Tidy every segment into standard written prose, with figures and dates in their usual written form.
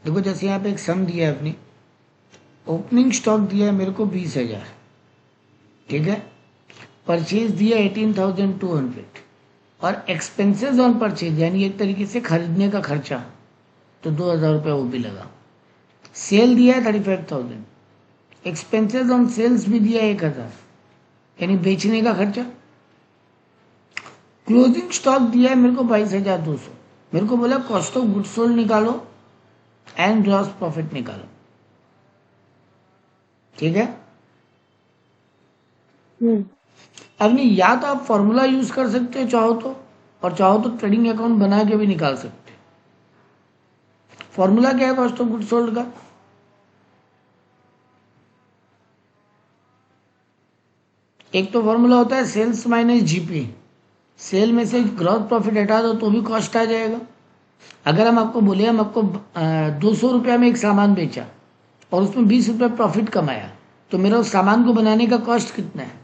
देखो जैसे यहाँ पे एक सम दिया है अपनी, ओपनिंग स्टॉक दिया है मेरे को 20,000, ठीक है, परचेज दिया 18,200 और एक्सपेंसेस ऑन परचेज यानी एक तरीके से खरीदने का खर्चा तो 2,000 रुपये वो भी लगा। सेल दिया है 35,000, एक्सपेंसेस ऑन सेल्स भी दिया है 1,000 यानी बेचने का खर्चा। क्लोजिंग स्टॉक दिया है मेरे को 22,200, मेरे को बोला कॉस्ट ऑफ गुड्स सोल्ड निकालो एंड ग्रॉस प्रॉफिट निकालो, ठीक है। अब नहीं, या तो आप फॉर्मूला यूज कर सकते हो चाहो तो, और चाहो तो ट्रेडिंग अकाउंट बना के भी निकाल सकते हो। फॉर्मूला क्या है कॉस्ट ऑफ गुड्स सोल्ड का? एक तो फॉर्मूला होता है सेल्स माइनस जीपी, सेल में से ग्रॉस प्रॉफिट हटा दो तो भी कॉस्ट आ जाएगा। अगर हम आपको बोले हम आपको 200 रुपया में एक सामान बेचा और उसमें 20 रुपया प्रॉफिट कमाया, तो मेरा उस सामान को बनाने का कॉस्ट कितना है?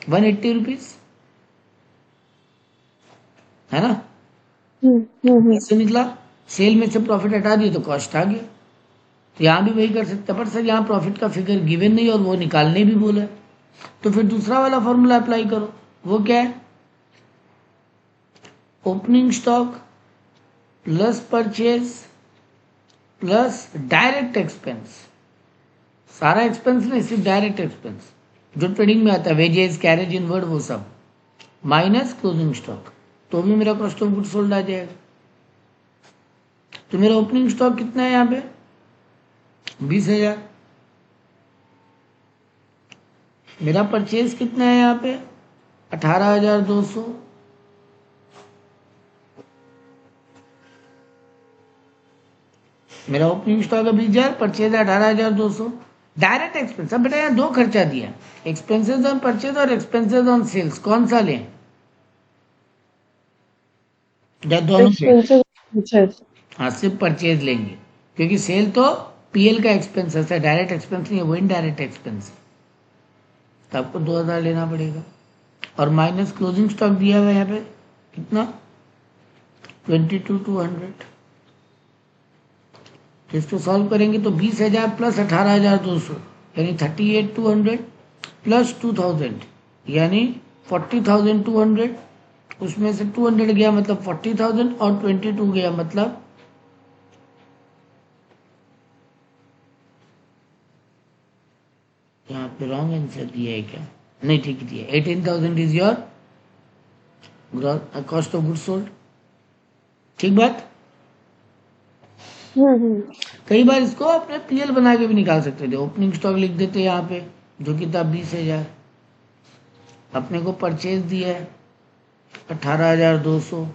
180 रुपीज, है ना। इससे निकला सेल में से प्रॉफिट हटा दिए तो कॉस्ट आ गया। तो यहाँ भी वही कर सकते हैं, पर सर यहाँ प्रॉफिट का फिगर गिवन नहीं और वो निकालने भी बोला है, तो फिर दूसरा वाला फॉर्मूला अप्लाई करो। वो क्या है? Opening stock plus purchase plus direct expense, सारा एक्सपेंस नहीं सिर्फ डायरेक्ट एक्सपेंस जो ट्रेडिंग में आता है, वेजेस कैरेज इनवर्ड वो सब, माइनस क्लोजिंग स्टॉक, तो भी मेरा कॉस्ट ऑफ गुड्स सोल्ड आ जाएगा। तो मेरा ओपनिंग स्टॉक कितना है यहाँ पे? 20,000। मेरा परचेज कितना है यहाँ पे? 18,200। मेरा ओपनिंग स्टॉक है 20,000, परचेज 18,200। डायरेक्ट एक्सपेंस, अब बेटा यहाँ दो खर्चा दिया, एक्सपेंसेस ऑन परचेज और एक्सपेंसेस ऑन सेल्स, कौन सा लें? या दोनों पे? हाँ सिर्फ परचेज लेंगे, क्योंकि सेल तो पीएल का एक्सपेंसेस है, डायरेक्ट एक्सपेंस नहीं है, वो इनडायरेक्ट एक्सपेंस है, तो आपको 2,000 लेना पड़ेगा। और माइनस क्लोजिंग स्टॉक दिया हुआ है यहाँ पे कितना? 22,200। तो इसको सॉल्व करेंगे तो 20,000 प्लस 18,200 यानी 38,200 प्लस 2,000 यानी 40,200, उसमें से 200 गया मतलब 40,000 और 22 गया मतलब यहाँ पे रॉन्ग आंसर दिया है क्या? नहीं ठीक दिया, 18,000 is your cost of goods sold, ठीक बात। कई बार इसको अपने पीएल बना के भी निकाल सकते थे, ओपनिंग स्टॉक लिख देते यहाँ पे जो कि था 20,000, अपने को परचेज दिया है 18,200,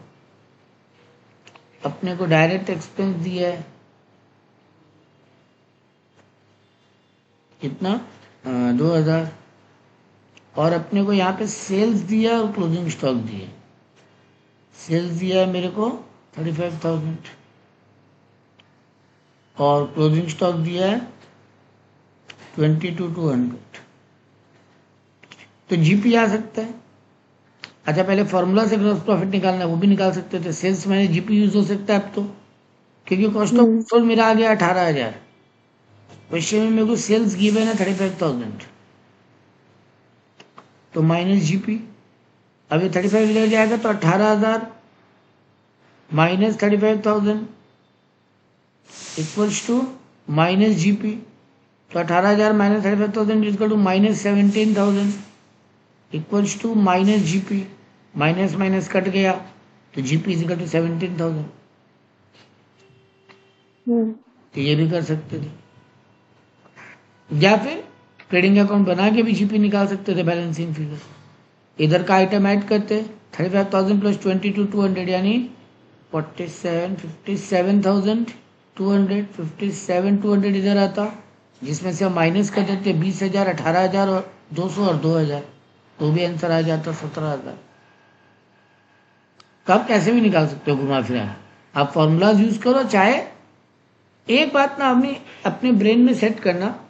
अपने को डायरेक्ट एक्सपेंस दिया है कितना? 2,000, और अपने को यहाँ पे सेल्स दिया और क्लोजिंग स्टॉक दिए। सेल्स दिया है मेरे को 35,000 और क्लोजिंग स्टॉक दिया है 22,200, तो जीपी आ सकता है। अच्छा पहले फॉर्मूला से ग्रॉस प्रॉफिट निकालना है, वो भी निकाल सकते थे, सेल्स मैंने जीपी यूज हो सकता है अब तो, क्योंकि कॉस्ट ऑफ गुड्स सोल्ड मेरा आ गया 18,000, क्वेश्चन में मेरे को सेल्स गिवन है 35,000, तो माइनस जीपी, अब ये 35 ले जाएगा तो 18,000 minus 35,000 equals to minus GP, तो 18,000 minus 35,000 equal to minus 17,000 equals to minus GP, minus minus cut गया तो जीपी इज इक्वल टू 17,000। तो ये भी कर सकते थे, या फिर ट्रेडिंग अकाउंट बना के भी जीपी निकाल सकते थे, बैलेंसिंग फिगर इधर का आइटम ऐड करते 35,000 प्लस 22,200 यानी 57,200 57,200 इधर आता, जिसमें से हम माइनस कर देते 20,000 18,000 और 200 और 2,000, तो भी आंसर आ जाता 17,000। तो आप कैसे भी निकाल सकते हो घुमा फिरा, आप फॉर्मूलाज यूज करो। चाहे एक बात ना अपने ब्रेन में सेट करना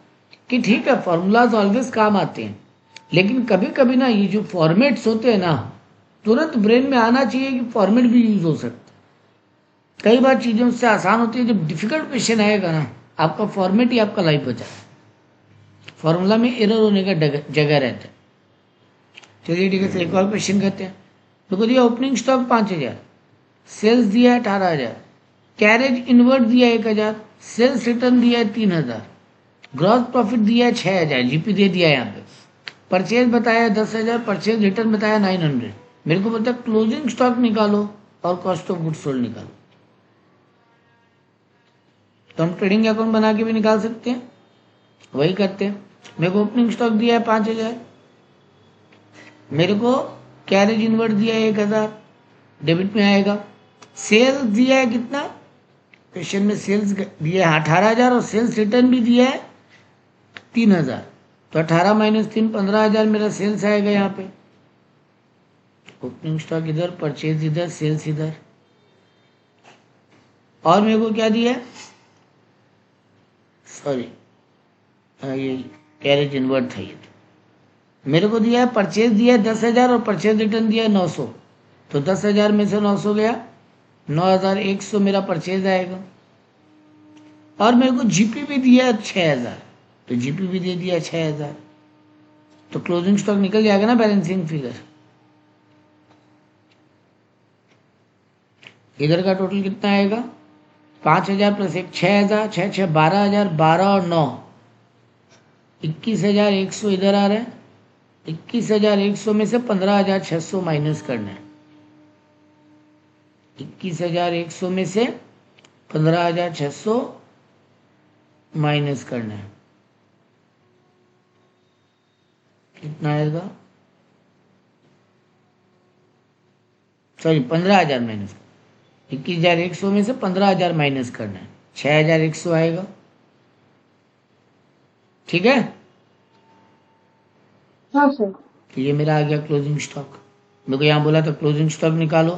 कि ठीक है फॉर्मूलाज ऑलवेज काम आते हैं, लेकिन कभी कभी ना ये जो फॉर्मेट्स होते हैं ना, तुरंत ब्रेन में आना चाहिए कि फॉर्मेट भी यूज हो सकता है। कई बार चीज़ें उससे आसान होती है, जब डिफिकल्ट क्वेश्चन आएगा ना, आपका फॉर्मेट ही आपका लाइफ बचा है, फॉर्मूला में एरर होने का जगह रहता है। चलिए ठीक है, तो एक और क्वेश्चन करते हैं। देखो दिया ओपनिंग स्टॉक 5000, सेल्स दिया है 18000, कैरेज इनवर्ट दिया है 1000, सेल्स रिटर्न दिया है 3000, ग्रॉस प्रॉफिट दिया है 6000, जीपी दे दिया है यहाँ पे, परचेज बताया 10,000, परचेज रिटर्न बताया 900। मेरे को बोलता है क्लोजिंग स्टॉक निकालो और कॉस्ट ऑफ गुड्स सोल्ड निकालो। तो हम ट्रेडिंग अकाउंट बना के भी निकाल सकते हैं, वही करते हैं। मेरे को ओपनिंग स्टॉक दिया है 5000, मेरे को कैरेज इनवर्ट दिया है 1000, डेबिट में आएगा। सेल्स दिया है कितना, क्वेश्चन में सेल्स दिया है 18,000 और सेल्स रिटर्न भी दिया है 3000, तो 18 माइनस 3 15,000 मेरा सेल्स आएगा यहाँ पे। ओपनिंग स्टॉक इधर, परचेज इधर, सेल्स इधर। और मेरे को क्या दिया है, सॉरी ये कैरेज इनवर्ट था ये। मेरे को दिया है परचेज दिया है 10,000 और परचेज रिटर्न दिया है 900, तो 10,000 में से 900 गया, 9,100 मेरा परचेज आएगा। और मेरे को जीपी भी दिया है 6,000, तो जीपी भी दे दिया 6,000, तो क्लोजिंग स्टॉक निकल जाएगा ना बैलेंसिंग फिगर। इधर का टोटल कितना आएगा, 5,000 प्लस 1 6,000, 6 6 12,000, 12 और 9 21,100 इधर आ रहा है। 21,100 में से 15,600 माइनस करना है। 21,100 में से 15,600 माइनस करना है, कितना आएगा, सॉरी 15,000 माइनस, 21,100 में से 15,000 माइनस करना है, 6,100 आएगा। ठीक है, हाँ सर। तो ये मेरा आ गया क्लोजिंग स्टॉक। मेरे को यहाँ बोला था क्लोजिंग स्टॉक निकालो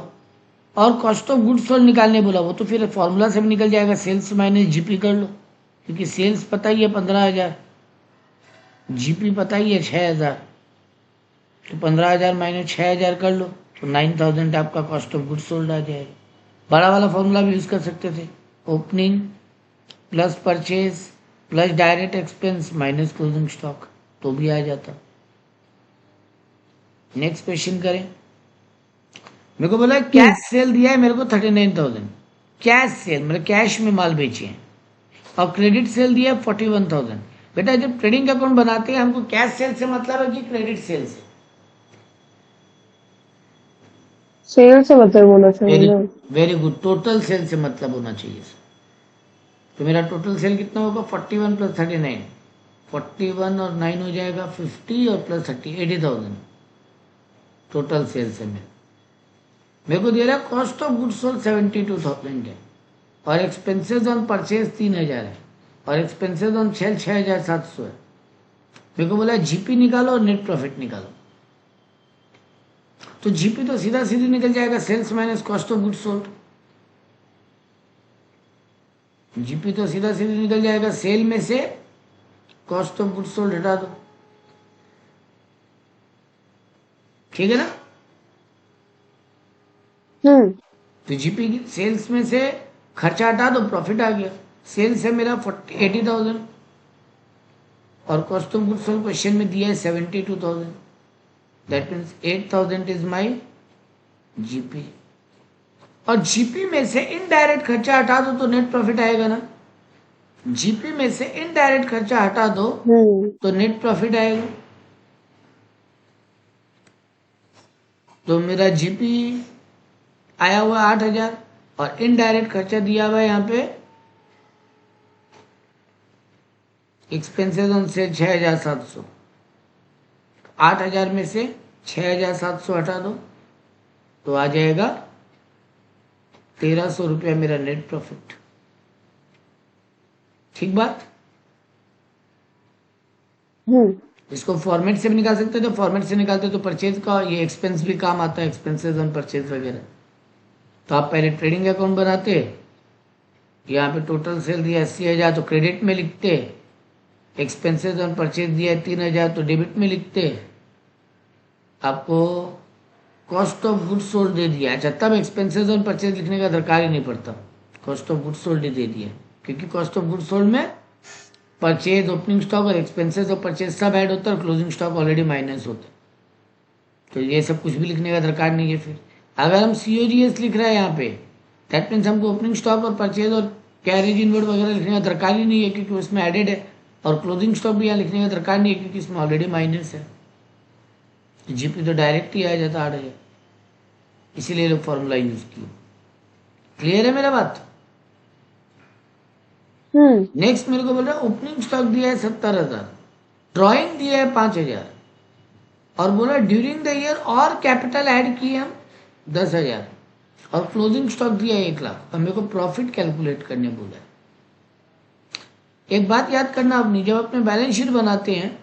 और कॉस्ट ऑफ गुड्स सोल्ड निकालने बोला, वो तो फिर फॉर्मूला से भी निकल जाएगा, सेल्स माइनस जीपी कर लो, क्योंकि सेल्स पता ही है 15,000, जीपी पता ही है 6,000, तो 15,000 माइनस 6,000 कर लो, तो 9,000 आपका कॉस्ट ऑफ गुड्स सोल्ड आ जाएगा। बड़ा वाला फॉर्मूला भी यूज़ कर सकते थे, opening plus purchase plus direct expense minus closing stock, तो भी आ जाता। नेक्स्ट क्वेश्चन करें। मेरे को बोला कैश सेल दिया है मेरे को 39,000, कैश सेल मतलब कैश में माल बेचे हैं, और क्रेडिट सेल दिया है 41,000। बेटा जब ट्रेडिंग अकाउंट बनाते हैं हमको कैश सेल से मतलब है कि क्रेडिट सेल से? सेल से मतलब होना चाहिए ना। वेरी गुड, टोटल सेल से मतलब होना चाहिए। तो मेरा टोटल सेल कितना होगा, 41 प्लस 39, 41 और 9 हो जाएगा 50 और प्लस 30 80,000 टोटल सेल से। मेरे को दे रहा है कॉस्ट ऑफ गुड्स सोल्ड 72,000 है, और एक्सपेंसेस ऑन परचेज 3,000 है, और एक्सपेंसेस ऑन सेल 6,700 है। मेरे को बोला जीपी निकालो और नेट प्रॉफिट निकालो, तो जीपी तो सीधा सीधी निकल जाएगा, sales minus cost of goods sold. GP तो सीधा सीधी निकल जाएगा, सेल में से कॉस्ट ऑफ गुड्स सोल्ड हटा दो, ठीक है ना। तो जीपी सेल्स में से खर्चा हटा दो, प्रॉफिट आ गया। सेल्स है मेरा 80,000 और cost of goods sold question में दिया है 72,000, that means 8,000 is my GP. और जीपी में से इनडायरेक्ट खर्चा हटा दो तो नेट प्रॉफिट आएगा ना, जीपी में से इनडायरेक्ट खर्चा हटा दो तो नेट प्रॉफिट आएगा। तो मेरा जीपी आया हुआ 8,000 और इनडायरेक्ट खर्चा दिया हुआ है यहाँ पे एक्सपेंसेस ऑन सेल 6,700। 8,000 में से 6,700 हटा दो तो आ जाएगा 1,300 रुपया मेरा नेट प्रॉफिट। ठीक बात। इसको फॉर्मेट से भी निकाल सकते हैं, तो फॉर्मेट से निकालते तो परचेज का ये एक्सपेंस भी काम आता है, एक्सपेंसेस ऑन परचेज वगैरह। तो आप पहले ट्रेडिंग अकाउंट बनाते, यहाँ पे टोटल सेल दिया 80,000 तो क्रेडिट में लिखते, एक्सपेंसेस ऑन परचेज दिया 3,000 तो डेबिट में लिखते, आपको कॉस्ट ऑफ गुड्स सोल्ड दे दिया, अच्छा तब एक्सपेंसेस ऑन परचेज लिखने का दरकार ही नहीं पड़ता। कॉस्ट ऑफ गुड्स सोल्ड दे दिया, क्योंकि कॉस्ट ऑफ गुड्स सोल्ड में परचेज, ओपनिंग स्टॉक और एक्सपेंसेस और परचेज सब ऐड होता है और क्लोजिंग स्टॉक ऑलरेडी माइनस होता है। तो ये सब कुछ भी लिखने का दरकार नहीं है। फिर अगर हम COGS लिख रहे हैं यहाँ पे, दैट मीन्स हमको ओपनिंग स्टॉक और परचेज और कैरेज इनवर्ड वगैरह लिखने का दरकार ही नहीं है, क्योंकि उसमें एडेड है। और क्लोजिंग स्टॉक भी यहाँ लिखने का दरकार नहीं है, क्योंकि इसमें ऑलरेडी माइनस है। GP तो डायरेक्ट ही आ जाता 8,000, इसीलिए लोग फॉर्मूला यूज किया। क्लियर है मेरा बात? नेक्स्ट मेरे को बोल रहा है ओपनिंग स्टॉक दिया है 70,000, ड्रॉइंग दिया है 5,000 और बोला ड्यूरिंग द ईयर और कैपिटल ऐड किए हम 10,000 और क्लोजिंग स्टॉक दिया है 1,00,000 और मेरे को प्रॉफिट कैलकुलेट करने बोला है। एक बात याद करना अपनी, जब अपने बैलेंस शीट बनाते हैं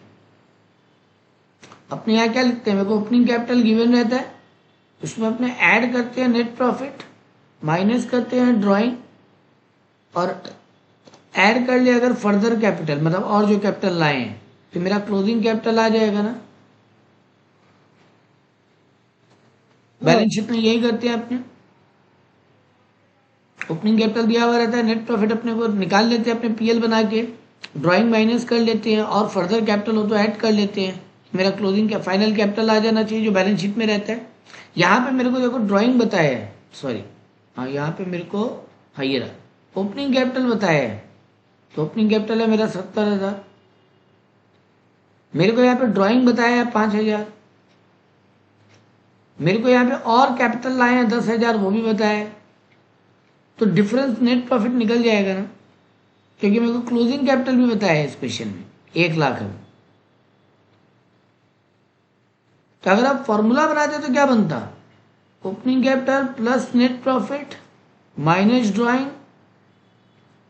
अपने यहाँ क्या लिखते हैं, मेरे को ओपनिंग कैपिटल गिवन रहता है, उसमें अपने ऐड करते हैं नेट प्रॉफिट, माइनस करते हैं ड्राइंग और ऐड कर लिया अगर फर्दर कैपिटल मतलब और जो कैपिटल लाए हैं तो मेरा क्लोजिंग कैपिटल आ जाएगा ना। बैलेंस शीट में यही करते हैं अपने, ओपनिंग कैपिटल दिया हुआ रहता है, नेट प्रॉफिट अपने को निकाल लेते हैं अपने PL बना के, ड्राइंग माइनस कर लेते हैं और फर्दर कैपिटल हो तो ऐड कर लेते हैं। मेरा क्लोजिंग का फाइनल कैपिटल आ जाना चाहिए जो बैलेंस शीट में रहता है। यहाँ पे मेरे को देखो ड्राइंग बताया है, सॉरी हाँ यहाँ पे मेरे को हाँ ये रहा ओपनिंग कैपिटल बताया है, तो ओपनिंग कैपिटल है मेरा 70,000। मेरे को यहाँ पे ड्राइंग बताया है 5,000, मेरे को यहाँ पे और कैपिटल लाए हैं 10,000 वो भी बताया है, तो डिफरेंस नेट प्रॉफिट निकल जाएगा ना, क्योंकि मेरे को क्लोजिंग कैपिटल भी बताया है इस क्वेश्चन में 1,00,000 है। तो अगर आप फॉर्मूला बनाते तो क्या बनता, opening capital plus net profit minus drawing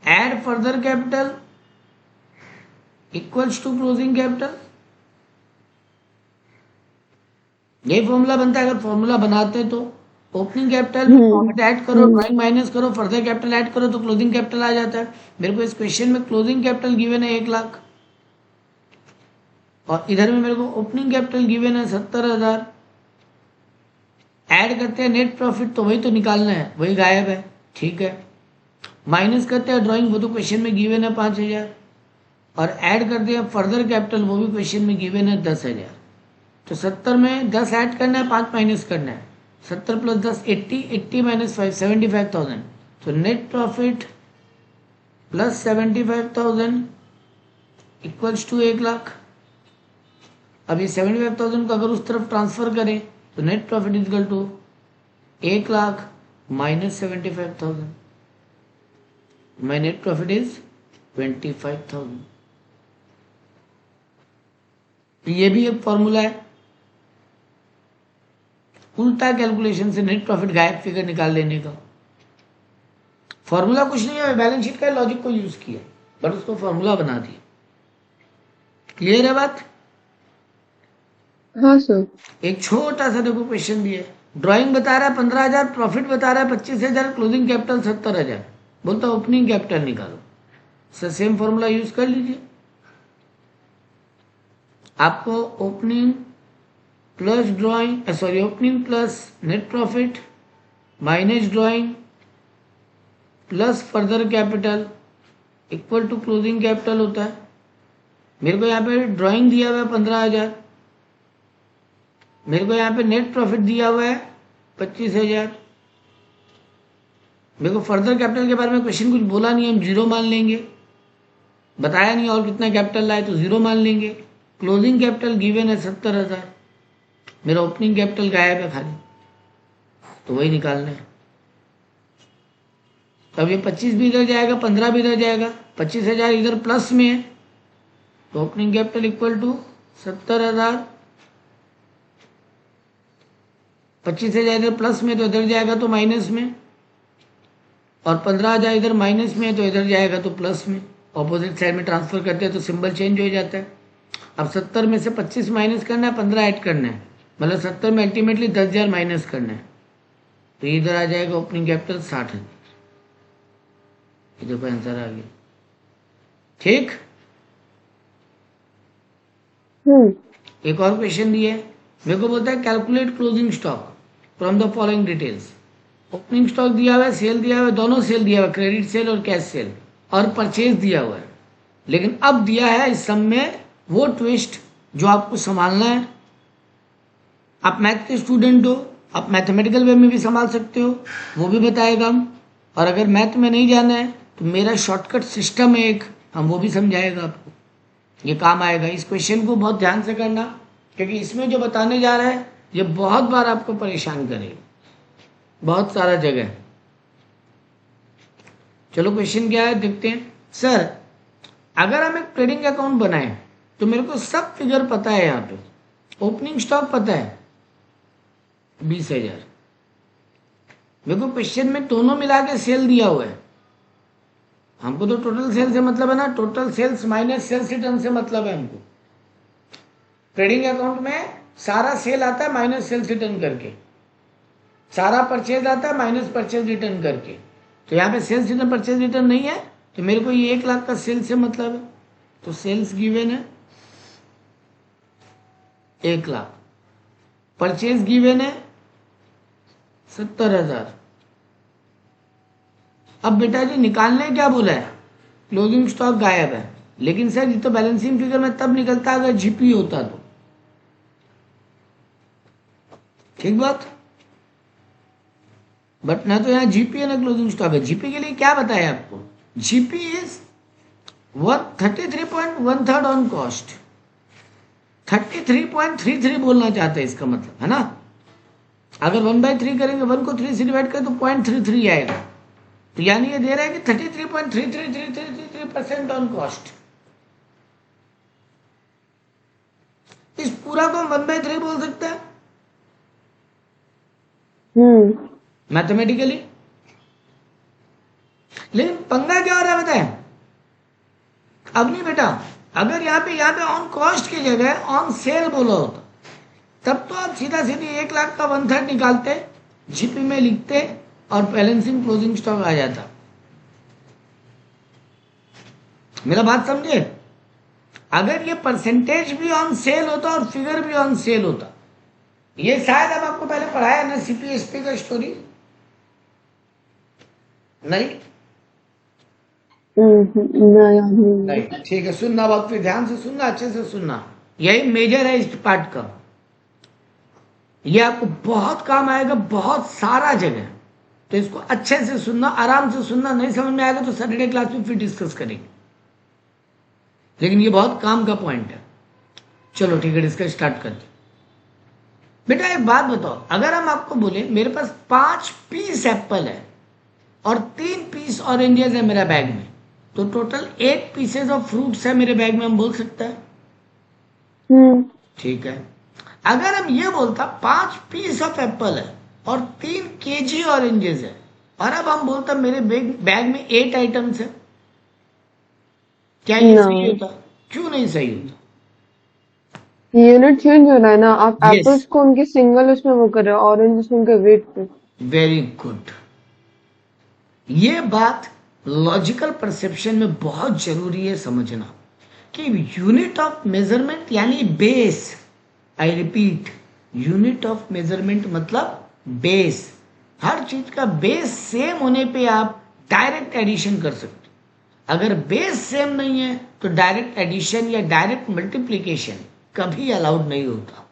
add further capital equals to closing capital. यही फॉर्मूला बनता है अगर फॉर्मूला बनाते तो। ओपनिंग कैपिटल में प्रॉफिट ऐड करो, ड्राइंग माइनस करो, फर्दर कैपिटल ऐड करो तो क्लोजिंग कैपिटल आ जाता है। मेरे को इस क्वेश्चन में क्लोजिंग कैपिटल गिवन है 1,00,000 और इधर में मेरे को ओपनिंग कैपिटल गिवन है 70,000। ऐड करते हैं नेट प्रॉफिट तो वही तो निकालना है, वही गायब है, ठीक है। माइनस करते हैं ड्राइंग, वो तो क्वेश्चन में गिवन है 5,000 और ऐड करते हैं फर्दर कैपिटल, वो भी क्वेश्चन में गिवन है 10,000। तो 70 में 10 ऐड करना है, 5 माइनस करना है, 70 प्लस 10 80, 80 माइनस 5 75,000। तो net profit plus 75,000 equals to 1,00,000। अब ये 75,000 को अगर उस तरफ ट्रांसफर करें तो net profit equal to 1,00,000 minus 75,000। My net profit is 25,000। ये भी एक फॉर्मूला है, उल्टा कैलकुलेशन से नेट प्रॉफिट गायब फिगर निकाल लेने का। फॉर्मूला कुछ नहीं है, बैलेंस शीट का लॉजिक को यूज किया बट उसको फॉर्मूला बना दिया। क्लियर है बात? हाँ सर। एक छोटा सा देखो क्वेश्चन दिया है, ड्राइंग बता रहा है 15,000, प्रॉफिट बता रहा है 25,000, क्लोजिंग कैपिटल 70,000, बोलता ओपनिंग कैपिटल निकालो। सर सेम फॉर्मूला यूज कर लीजिए। आपको opening plus drawing sorry opening plus net profit minus drawing plus further capital equal to closing capital होता है। मेरे को यहाँ पे ड्राइंग दिया हुआ है 15,000, मेरे को यहाँ पे नेट प्रॉफिट दिया हुआ है 25,000। मेरे को फर्दर कैपिटल के बारे में क्वेश्चन कुछ बोला नहीं, हम जीरो मान लेंगे, बताया नहीं और कितना कैपिटल लाए तो जीरो मान लेंगे। क्लोजिंग कैपिटल गिवन है 70,000, मेरा ओपनिंग कैपिटल गायब है खाली, तो वही निकालना है। अब ये 25 भी इधर जाएगा, 15 भी इधर जाएगा, 25,000 इधर प्लस में है तो ओपनिंग कैपिटल इक्वल टू 70,000, 25,000 इधर प्लस में तो इधर जाएगा तो माइनस में, और 15,000 इधर माइनस में है तो इधर जाएगा तो प्लस में। ऑपोजिट साइड में ट्रांसफर करते हैं तो सिंबल चेंज हो जाता है। अब 70 में से 25 माइनस करना है, 15 ऐड करना है, मतलब 70 में अल्टीमेटली 10,000 माइनस करना है, तो इधर आ जाएगा ओपनिंग कैपिटल 60,000। ये देखो आंसर आ गया, ठीक। एक और क्वेश्चन दिया है, मेरे को बोलता है calculate closing stock from the following details. Opening stock दिया हुआ है, सेल दिया हुआ है, दोनों सेल दिया हुआ है, क्रेडिट सेल और कैश सेल, और परचेज दिया हुआ है। लेकिन अब दिया है इस सम में वो ट्विस्ट जो आपको संभालना है। आप मैथ के स्टूडेंट हो, आप मैथमेटिकल वे में भी संभाल सकते हो, वो भी बताएगा हम। और अगर मैथ में नहीं जाना है तो मेरा शॉर्टकट सिस्टम है एक, हम वो भी समझाएगा आपको, ये काम आएगा। इस क्वेश्चन को बहुत ध्यान से करना, क्योंकि इसमें जो बताने जा रहा है ये बहुत बार आपको परेशान करेगा, बहुत सारा जगह। चलो क्वेश्चन क्या है देखते हैं। सर अगर हम एक ट्रेडिंग अकाउंट बनाएं तो मेरे को सब फिगर पता है, यहाँ पे ओपनिंग स्टॉक पता है 20,000, मेरे को क्वेश्चन में दोनों मिला के सेल दिया हुआ है। हमको तो टोटल सेल से मतलब है ना, total sales minus sales return से मतलब है हमको। ट्रेडिंग अकाउंट में सारा सेल आता है माइनस सेल्स रिटर्न करके, सारा परचेज आता है माइनस परचेज रिटर्न करके। तो यहाँ पे सेल्स रिटर्न परचेज रिटर्न नहीं है, तो मेरे को ये 1 लाख का सेल्स से मतलब है। तो सेल्स गिवन है 1 लाख, परचेज गिवन है 70,000। अब बेटा जी निकालने क्या बोला है, क्लोजिंग स्टॉक गायब है। लेकिन सर ये तो बैलेंसिंग फिगर में तब निकलता अगर जीपी होता तो, ठीक बात। बट ना तो यहाँ जीपी है ना क्लोजिंग स्टॉक है। जीपी के लिए क्या बताया आपको, जीपी इज 33.13 ऑन कॉस्ट, 33.33 बोलना चाहते हैं इसका मतलब, है ना। अगर 1/3 करेंगे, 1 को 3 से डिवाइड करें तो 0.33 आएगा। तो यानी ये दे रहा है कि 33.333333% ऑन कॉस्ट। इस पूरा को हम 1/3 बोल सकते हैं मैथमेटिकली। लेकिन पंगा क्या हो रहा है बताए, अब नहीं बेटा, अगर यहाँ पे ऑन कॉस्ट की जगह ऑन सेल बोला होता तब तो आप सीधा सीधी 1 लाख का 1/3 निकालते, जीपी में लिखते और बैलेंसिंग क्लोजिंग स्टॉक आ जाता। मेरा बात समझे। अगर ये परसेंटेज भी ऑन सेल होता और फिगर भी ऑन सेल होता, ये शायद अब आपको पहले पढ़ाया ना सीपीएसपी का स्टोरी, नहीं नहीं, ठीक है, सुनना बात, फिर ध्यान से सुनना, अच्छे से सुनना, यही मेजर है इस पार्ट का। ये आपको बहुत काम आएगा, बहुत सारा जगह। तो इसको अच्छे से सुनना, आराम से सुनना, नहीं समझ में आएगा तो सैटरडे क्लास में फिर डिस्कस करेंगे। लेकिन ये बहुत काम का पॉइंट है। चलो ठीक है, डिस्कस स्टार्ट करते। बेटा एक बात बताओ, अगर हम आपको बोले मेरे पास 5 पीस एप्पल है और 3 पीस ऑरेंजेस है मेरा बैग में, तो टोटल 8 पीसेस ऑफ फ्रूट्स है मेरे बैग में, हम बोल सकते हैं। ठीक है। अगर हम ये बोलता 5 पीस ऑफ एप्पल है और 3 केजी ऑरेंजेस है, और अब हम बोलता मेरे बैग में 8 आइटम्स है, क्या ये सही होता? क्यों नहीं सही होता? यूनिट चेंज हो रहा है ना, आप एप्पल्स को उनके सिंगल उसमें वो कर रहे हो, ऑरेंजेस उनके वेट पे। Very good. ये बात लॉजिकल परसेप्शन में बहुत जरूरी है समझना कि यूनिट ऑफ मेजरमेंट यानी base, I repeat, unit of measurement मतलब बेस। हर चीज का बेस सेम होने पे आप डायरेक्ट एडिशन कर सकते। अगर बेस सेम नहीं है तो डायरेक्ट एडिशन या डायरेक्ट मल्टीप्लीकेशन कभी अलाउड नहीं होता।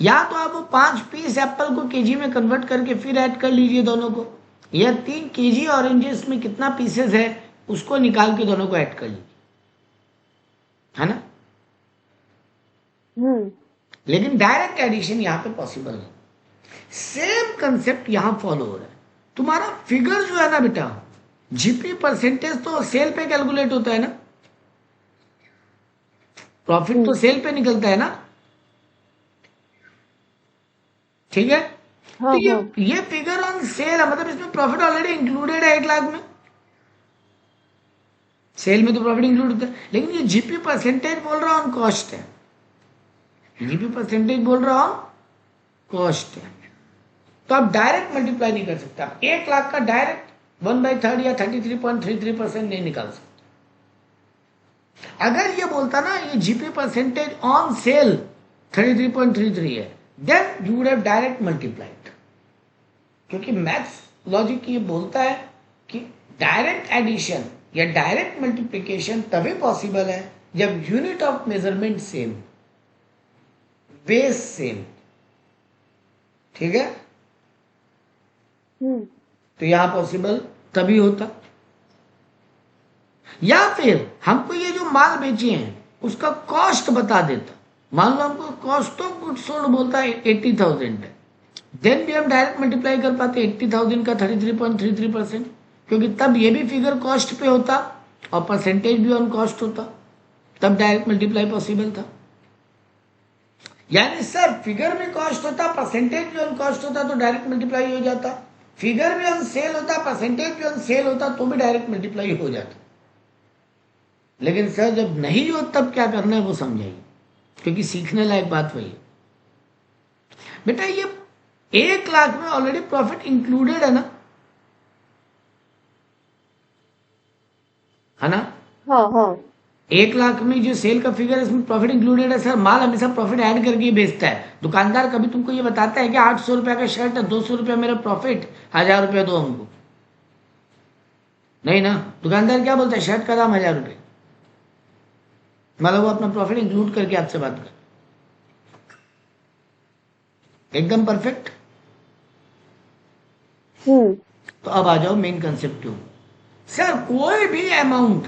या तो आप वो 5 पीस एप्पल को केजी में कन्वर्ट करके फिर ऐड कर लीजिए दोनों को, या 3 केजी ऑरेंजेस में कितना पीसेस है उसको निकाल के दोनों को ऐड कर लीजिए, है ना। लेकिन डायरेक्ट एडिशन यहां पे पॉसिबल नहीं। सेम कंसेप्ट यहां फॉलो हो रहा है। तुम्हारा फिगर जो है ना बेटा, जीपी परसेंटेज तो सेल पे कैलकुलेट होता है ना, प्रॉफिट तो सेल पे निकलता है ना, ठीक है। तो ये फिगर ऑन सेल है, मतलब इसमें प्रॉफिट ऑलरेडी इंक्लूडेड है 1 लाख में। सेल में तो प्रॉफिट इंक्लूड होता है, लेकिन ये जीपी परसेंटेज बोल रहा ऑन कॉस्ट है, जीपी परसेंटेज बोल रहा ऑन कॉस्ट है। तो आप डायरेक्ट मल्टीप्लाई नहीं कर सकते। आप 1 लाख का डायरेक्ट 1/3 या 33.33% नहीं निकाल सकते। अगर ये बोलता ना ये जीपी परसेंटेज ऑन सेल 33.33 है, then you would have direct multiplied. क्योंकि मैथ्स लॉजिक ये बोलता है कि डायरेक्ट एडिशन या डायरेक्ट मल्टीप्लिकेशन तभी पॉसिबल है जब unit of measurement same, base same. ठीक है, तो यहां पॉसिबल तभी होता। या फिर हमको ये जो माल बेचे हैं उसका कॉस्ट बता देता। मान लो हमको कॉस्ट ऑफ गुड्स सोल्ड बोलता है 80,000 है, देन भी हम डायरेक्ट मल्टीप्लाई कर पाते 80,000 का 33.33%, क्योंकि तब ये भी फिगर कॉस्ट पे होता और परसेंटेज भी ऑन कॉस्ट होता, तब डायरेक्ट मल्टीप्लाई पॉसिबल था। यानी सर फिगर भी कॉस्ट होता, परसेंटेज भी ऑन कॉस्ट होता तो डायरेक्ट मल्टीप्लाई हो जाता, फिगर भी ऑन सेल होता, परसेंटेज भी ऑन सेल होता तो भी डायरेक्ट मल्टीप्लाई हो जाता। लेकिन सर जब नहीं हो तब क्या करना है वो समझाइए, क्योंकि सीखने लायक बात वही है। बेटा ये 1 लाख में ऑलरेडी प्रॉफिट इंक्लूडेड है ना, है ना? हाँ हाँ 1 लाख में जो सेल का फिगर है इसमें प्रॉफिट इंक्लूडेड है। सर माल हमेशा प्रॉफिट ऐड करके ही बेचता है। दुकानदार कभी तुमको ये बताता है कि 800 रुपया का शर्ट है, 200 रुपया मेरा प्रॉफिट, 1000 रुपया दो हमको, नहीं ना। दुकानदार क्या बोलता है, शर्ट का दाम 1000 रुपये, मतलब वो अपना प्रॉफिट इंक्लूड करके आपसे बात कर। एकदम परफेक्ट। तो अब आ जाओ मेन कंसेप्ट क्यों। सर कोई भी अमाउंट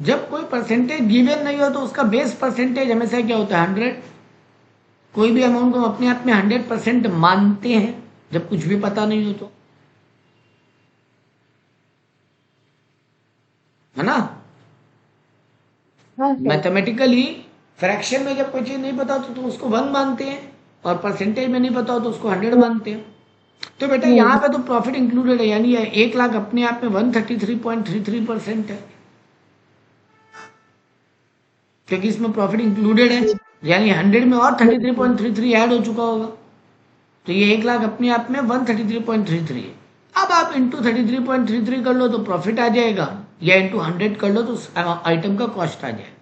जब कोई परसेंटेज गिवन नहीं हो तो उसका बेस परसेंटेज हमेशा क्या होता है, 100। कोई भी अमाउंट को हम अपने आप में 100% मानते हैं जब कुछ भी पता नहीं हो तो, है ना? हाँ सर मैथमेटिकली फ्रैक्शन में जब कोई चीज नहीं पता तो उसको 1 मानते हैं, और परसेंटेज में नहीं पता हो तो उसको 100 मानते हैं। तो बेटा यहाँ पे तो प्रॉफिट इंक्लूडेड है, यानी 1 लाख अपने आप में 133.33% है, क्योंकि इसमें प्रॉफिट इंक्लूडेड है, यानी 100 में और 33.33 ऐड हो चुका होगा, तो ये 1 लाख अपने आप में 133.33 है। अब आप इंटू 33.33 कर लो तो प्रॉफिट आ जाएगा, या इंटू 100 कर लो तो आइटम का कॉस्ट आ जाएगा।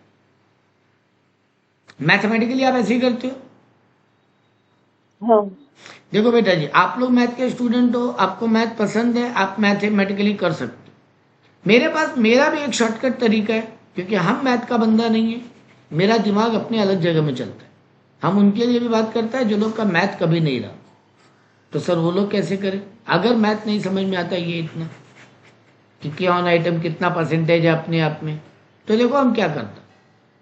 मैथमेटिकली आप ऐसे ही करते हो। हाँ देखो बेटा जी, आप लोग मैथ के स्टूडेंट हो, आपको मैथ पसंद है, आप मैथमेटिकली कर सकते हो। मेरे पास मेरा भी एक शॉर्टकट तरीका है, क्योंकि हम मैथ का बंदा नहीं है, मेरा दिमाग अपने अलग जगह में चलता है। हम उनके लिए भी बात करता है जो लोग का मैथ कभी नहीं रहा। तो सर वो लोग कैसे करें अगर मैथ नहीं समझ में आता ये इतना कि क्या ऑन आइटम कितना परसेंटेज है अपने आप में। तो देखो हम क्या करता,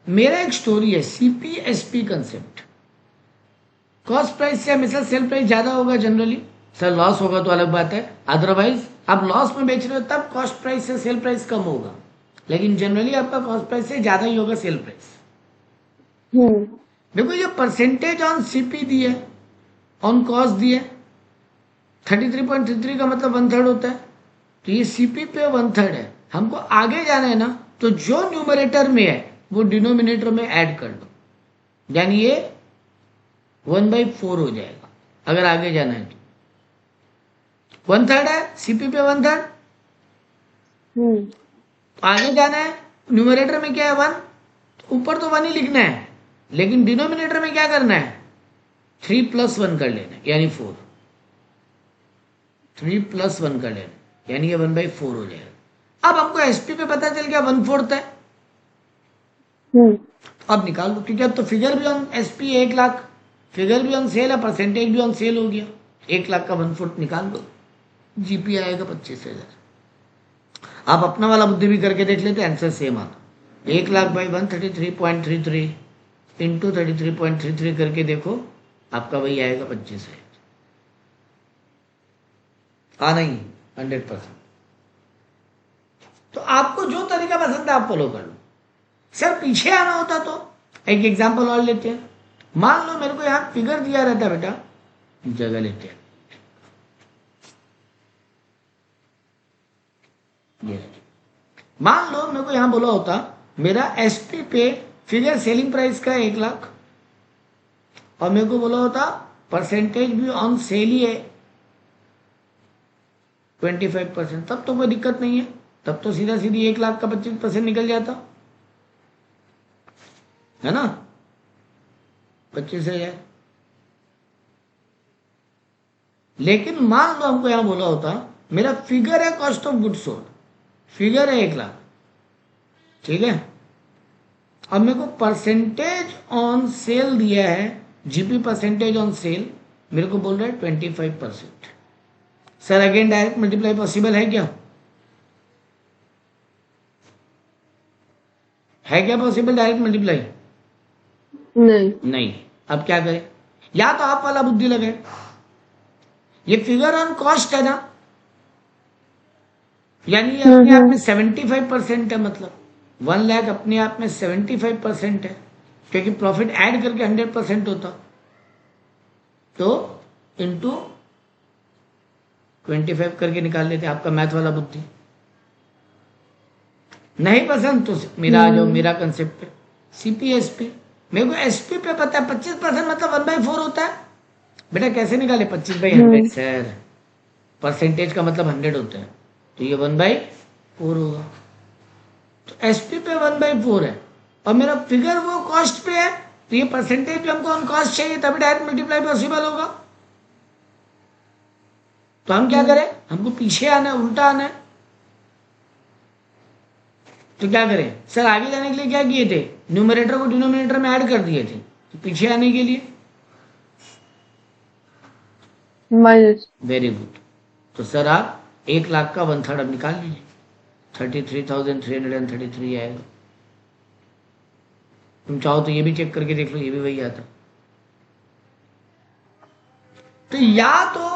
मेरा एक स्टोरी है, CPSP कंसेप्ट। कॉस्ट प्राइस से हमेशा सेल प्राइस ज्यादा होगा जनरली। सर लॉस होगा तो अलग बात है, अदरवाइज आप लॉस में बेच रहे हो तब कॉस्ट प्राइस से सेल प्राइस कम होगा, लेकिन जनरली आपका कॉस्ट प्राइस से ज्यादा ही होगा सेल प्राइस। देखो ये परसेंटेज ऑन CP दिया, ऑन कॉस्ट दिया, 33.33 का मतलब 1/3 होता है, तो ये CP पे 1/3 है। हमको आगे जाना है ना, तो जो न्यूमरेटर में है वो डिनोमिनेटर में ऐड कर दो, यानी ये 1/4 हो जाएगा अगर आगे जाना है तो। 1/3 है, CP पे 1/3, आगे जाना है, न्यूमरेटर में क्या है 1, ऊपर तो 1 ही लिखना है, लेकिन डिनोमिनेटर में क्या करना है, 3 + 1 कर लेना है, यानी 4। 3 + 1 कर लेना यानी ये 1/4 हो जाएगा। अब हमको SP पे पता चल गया 1/4 है, अब निकाल लो, क्योंकि अब तो फिगर भी ऑन SP 1 लाख, फिगर भी ऑन सेल है, परसेंटेज भी ऑन सेल हो गया, 1 लाख का 1/4 निकाल दो, GP आएगा 25,000। आप अपना वाला बुद्धि भी करके देख लेते, आंसर सेम आता। 1 लाख बाई 133.33 इंटू 33.33 करके देखो, आपका वही आएगा 25,000। नहीं 100%। तो आपको जो तरीका पसंद है आप फॉलो कर लो। सर पीछे आना होता तो एक एग्जांपल और लेते हैं। मान लो मेरे को यहां फिगर दिया रहता, बेटा जगह लेते हैं, ये मान लो मेरे को यहां बोला होता मेरा SP पे फिगर सेलिंग प्राइस का 1 लाख, और मेरे को बोला होता परसेंटेज भी ऑन सेल ही है 25%, तब तो कोई दिक्कत नहीं है, तब तो सीधा सीधी 1 लाख का 25% निकल जाता है ना, 25,000। लेकिन मान लो हमको यहाँ बोला होता मेरा फिगर है cost of goods sold, figure है 1 लाख, ठीक है, अब मेरे को परसेंटेज ऑन सेल दिया है, जीपी परसेंटेज ऑन सेल मेरे को बोल रहा है 25%। Sir again direct multiply possible है क्या? है क्या पॉसिबल डायरेक्ट मल्टीप्लाई? नहीं। अब क्या करें? या तो आप वाला बुद्धि लगे, ये फिगर ऑन कॉस्ट है ना, यानी ये अपने आप में 75% है, मतलब 1 लाख अपने आप में 75% है, क्योंकि प्रॉफिट ऐड करके 100% होता, तो इंटू 25 करके निकाल लेते। आपका मैथ वाला बुद्धि नहीं पसंद तो मेरा आ जाओ, मेरा कंसेप्ट पे सीपीएसपी। मेरे को एसपी पे पता है 25% मतलब 1/4 होता है। बेटा कैसे निकाले 25/100? सर परसेंटेज का मतलब 100 होता है, तो ये 1/4 होगा। तो एसपी पे 1/4 है और मेरा फिगर वो कॉस्ट पे है, तो ये परसेंटेज भी हमको ऑन कॉस्ट चाहिए, तभी डायरेक्ट मल्टीप्लाई पॉसिबल होगा। तो हम क्या करें? हमको पीछे आना है, उल्टा आना है। तो क्या करें? सर आगे जाने के लिए क्या किए थे? न्यूमरेटर को डिनोमिनेटर में ऐड कर दिए थे, तो पीछे आने के लिए माइनस। Very good. तो सर आप 1 लाख का 1/3 अब निकाल लीजिए, 33,333 आएगा। तुम चाहो तो ये भी चेक करके देख लो, ये भी वही आता। तो या तो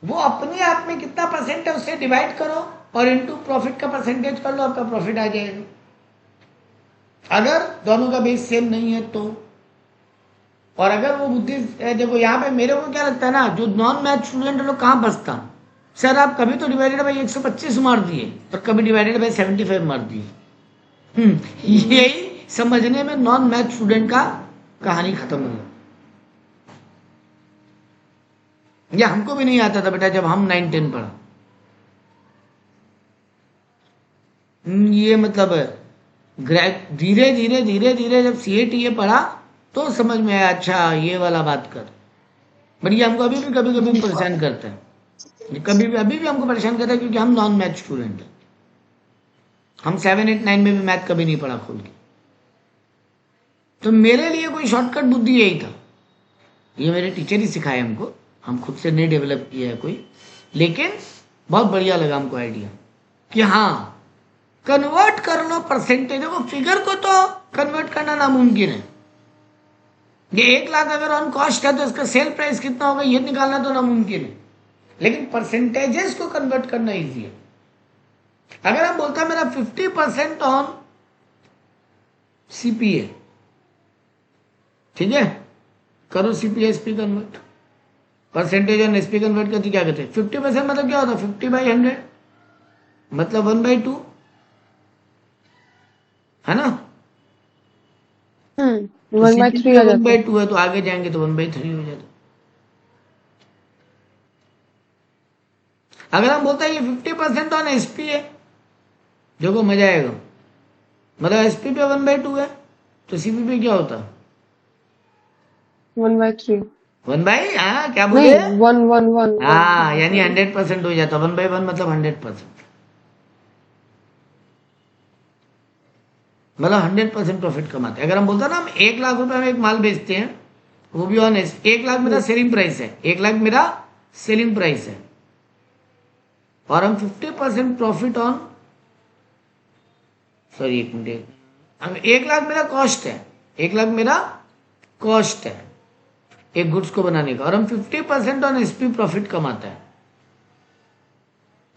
वो अपने आप में कितना परसेंट है उससे डिवाइड करो और इनटू प्रॉफिट का परसेंटेज कर लो, आपका प्रॉफिट आ जाएगा। अगर दोनों का बेस सेम नहीं है तो, और अगर वो बुद्धि देखो यहाँ पे मेरे को क्या लगता है ना, जो नॉन मैथ स्टूडेंट लोग कहाँ बसता, सर आप कभी तो डिवाइडेड बाई 125 मार दिए और कभी डिवाइडेड बाई 75 मार दिए। यही समझने में नॉन मैथ स्टूडेंट का कहानी खत्म हो गई। या हमको भी नहीं आता था बेटा जब हम 9-10 पढ़ा। ये मतलब धीरे धीरे धीरे धीरे जब CATA पढ़ा तो समझ में आया, अच्छा ये वाला बात कर। बट ये हमको अभी भी कभी कभी परेशान करता है, कभी भी अभी भी हमको परेशान करता है, क्योंकि हम नॉन मैथ स्टूडेंट हैं। हम 7, 8, 9 में भी मैथ कभी नहीं पढ़ा खोल के। तो मेरे लिए कोई शॉर्टकट बुद्धि यही था, ये मेरे टीचर ही सिखाए हमको, हम खुद से नहीं डेवलप किया है कोई। लेकिन बहुत बढ़िया लगा हमको आइडिया कि हाँ कन्वर्ट कर लो परसेंटेज को, फिगर को तो कन्वर्ट करना नामुमकिन है। ये 1 लाख अगर ऑन कॉस्ट है तो इसका सेल प्राइस कितना होगा ये निकालना तो नामुमकिन है, लेकिन परसेंटेजेस को कन्वर्ट करना इजी है। अगर हम बोलते हैं मेरा 50% ऑन सीपीए, ठीक है, करो CPA SP convert, percentage on SP convert करते क्या कहते हैं? 50% मतलब क्या होता है? 50/100 मतलब 1/2, है ना? 1/3 आ जाता है। 1/2 है तो आगे जाएंगे तो 1/3 हो जाता। अगर हम बोलते हैं ये 50% ऑन एसपी है, देखो मजा आएगा, मतलब एसपी पे 1/2 है तो सीपी पे क्या होता? 1/3 हाँ क्या बोले? नहीं 1 हाँ यानी 100% हो जाता, 1/1 मतलब 100%, मतलब 100% प्रॉफिट कमाते हैं। अगर हम बोलते हैं ना हम 1 लाख रुपए में एक माल बेचते हैं, वो भी ऑनेस्ट, 1 लाख मेरा सेलिंग प्राइस है, 1 लाख मेरा सेलिंग प्राइस है, और हम 50% प्रॉफिट ऑन, सॉरी 1 मिनट, हम 1 लाख मेरा कॉस्ट है, 1 लाख मेरा कॉस्ट है एक गुड्स को बनाने का, और हम 50% ऑन एसपी प्रॉफिट कमाता है।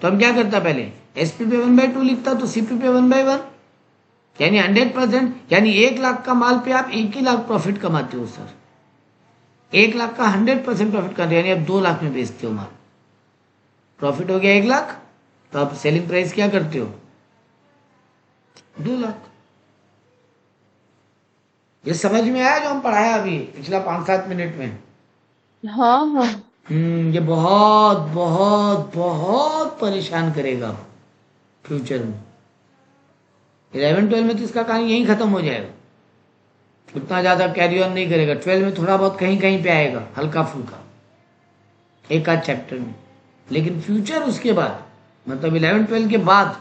तो हम क्या करता? पहले एसपी पे 1/2 लिखता, तो सीपी पे 1/1, यानी 100%, यानी 1 लाख का माल पे आप 1 ही लाख प्रॉफिट कमाते हो सर। 1 लाख का 100% प्रॉफिट करते हो, यानी आप 2 लाख में बेचते हो माल, प्रॉफिट हो गया 1 लाख, तो आप सेलिंग प्राइस क्या करते हो? 2 लाख। ये समझ में आया जो हम पढ़ाया अभी पिछला 5-7 मिनट में? हाँ। ये बहुत बहुत बहुत परेशान करेगा फ्यूचर में। 11-12 में तो इसका कहानी यहीं खत्म हो जाएगा, उतना ज्यादा कैरी ऑन नहीं करेगा। 12 में थोड़ा बहुत कहीं कहीं पे आएगा हल्का फुल्का, एक आध चैप्टर में। लेकिन फ्यूचर उसके बाद, मतलब 11-12 के बाद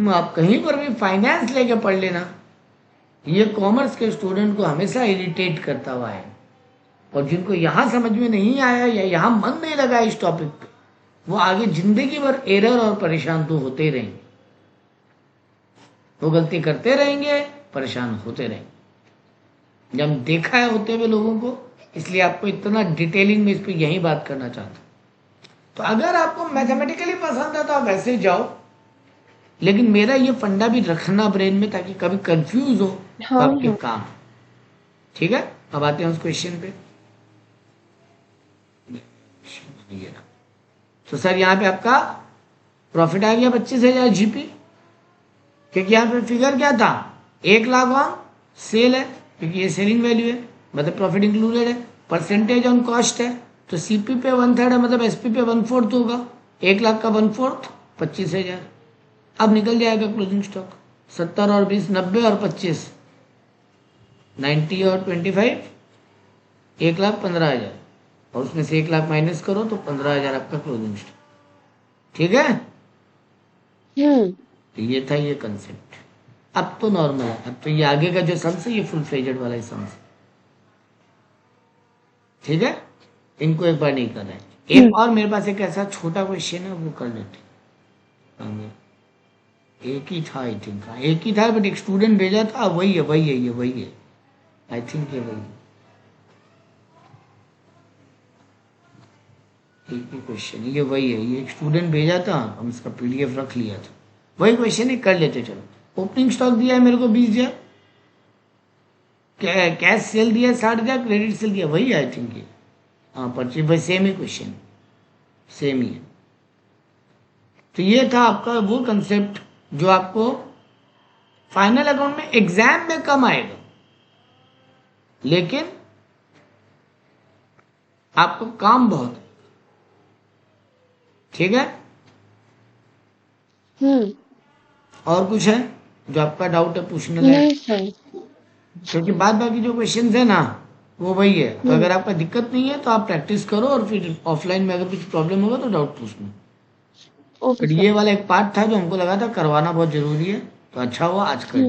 आप कहीं पर भी फाइनेंस लेके पढ़ लेना, ये कॉमर्स के स्टूडेंट को हमेशा इरिटेट करता हुआ है। और जिनको यहाँ समझ में नहीं आया या यहाँ मन नहीं लगा इस टॉपिक पे, वो आगे जिंदगी भर एरर और परेशान तो होते ही रहेंगे। वो गलती करते रहेंगे, परेशान होते रहेंगे। जब देखा है होते हुए लोगों को, इसलिए आपको इतना डिटेलिंग में इस पर यही बात करना चाहता हूँ। तो अगर आपको मैथमेटिकली पसंद है तो आप वैसे जाओ, लेकिन मेरा ये फंडा भी रखना ब्रेन में, ताकि कभी कंफ्यूज हो तो हाँ आपके हाँ काम। ठीक है, अब आते हैं उस क्वेश्चन पे। तो सर यहाँ पे आपका प्रॉफिट आ गया 25,000 जीपी, क्योंकि यहाँ पे फिगर क्या था, 1 लाख ऑन सेल है, क्योंकि ये सेलिंग वैल्यू है, मतलब प्रॉफिट इंक्लूडेड है। परसेंटेज ऑन कॉस्ट है, तो सीपी पे 1/3 है, मतलब एसपी पे 1/4 होगा। 1 लाख का 1/4 25,000। अब निकल जाएगा क्लोजिंग स्टॉक 70 और 20, 90 और 25, 90 और 25, 1,15,000, और उसमें से 1 लाख माइनस करो तो 15,000 आपका क्लोजिंग स्टॉक। ठीक है, तो ये था ये कंसेप्ट। अब तो नॉर्मल है, अब तो ये आगे का जो सम्स है ये फुल फ्लेजेड वाला ही सम्स है। ठीक है, इनको एक बार नहीं कर रहे हैं। एक और मेरे पास एक ऐसा छोटा क्वेश्चन है, वो कर लेते हैं। एक ही था, आई थिंक, एक ही था, बट एक स्टूडेंट भेजा था, वही है वही है ये वही है, आई थिंक ये वही है। एक ही क्वेश्चन, ये वही है, ये एक स्टूडेंट भेजा था, हम इसका पीडीएफ रख लिया था, वही क्वेश्चन ही कर लेते। चलो, ओपनिंग स्टॉक दिया है मेरे को 20,000, कैश सेल दिया 60,000, क्रेडिट सेल दिया, वही आई थिंक ये, हाँ परचेज, भाई सेम ही क्वेश्चन, सेम ही है। तो ये था आपका वो कंसेप्ट जो आपको फाइनल अकाउंट में एग्जाम में कम आएगा, लेकिन आपको काम बहुत। ठीक है, और कुछ है जो आपका डाउट है पूछने लायक? नहीं सर। क्योंकि बाद बाकी जो क्वेश्चंस है ना वो वही है, तो अगर आपका दिक्कत नहीं है तो आप प्रैक्टिस करो, और फिर ऑफलाइन में अगर कुछ प्रॉब्लम होगा तो डाउट पूछना। ओके बट ये वाला एक पार्ट था जो हमको लगा था करवाना बहुत जरूरी है, तो अच्छा हुआ आज कर।